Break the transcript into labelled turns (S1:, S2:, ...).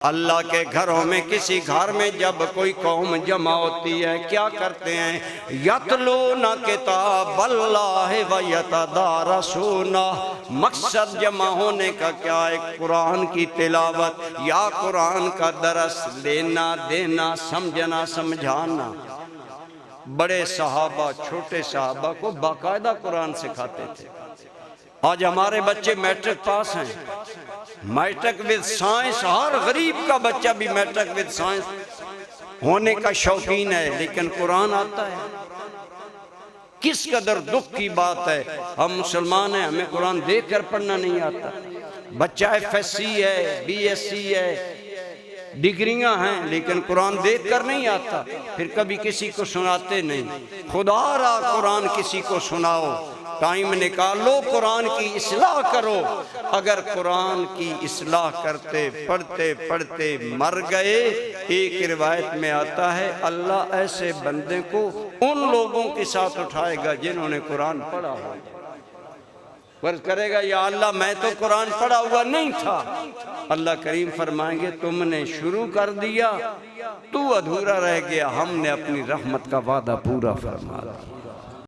S1: अल्लाह के घरों में किसी घर में जब कोई कौम जमा होती है क्या करते हैं? यतलूना किताब अल्लाह व यतदारसूना। मकसद जमा होने का क्या है? कुरान की तिलावत या कुरान का दरस लेना देना, समझना समझाना। बड़े सहाबा छोटे सहाबा को बाकायदा कुरान सिखाते थे। आज हमारे बच्चे मैट्रिक पास हैं, मैट्रिक विद साइंस। हर गरीब का बच्चा भी मैट्रिक विद साइंस होने का शौकीन है, लेकिन कुरान आता है। किस कदर दुख की बात है, हम मुसलमान हैं, हमें कुरान देख कर पढ़ना नहीं आता। बच्चा FSC है, BSc है, डिग्रियां हैं, लेकिन कुरान देख कर नहीं आता। फिर कभी किसी को सुनाते नहीं। खुदारा कुरान किसी को सुनाओ, टाइम निकालो, कुरान की इस्लाह करो। अगर कुरान की इस्लाह करते पढ़ते पढ़ते मर गए, एक रिवायत में आता है अल्लाह ऐसे बंदे को उन लोगों के साथ उठाएगा जिन्होंने कुरान पढ़ा हो। वर्ज करेगा या अल्लाह मैं तो कुरान पढ़ा हुआ नहीं था। अल्लाह करीम फरमाएंगे तुमने शुरू कर दिया, तू अधूरा रह गया, हमने अपनी रहमत का वादा पूरा फरमा दिया।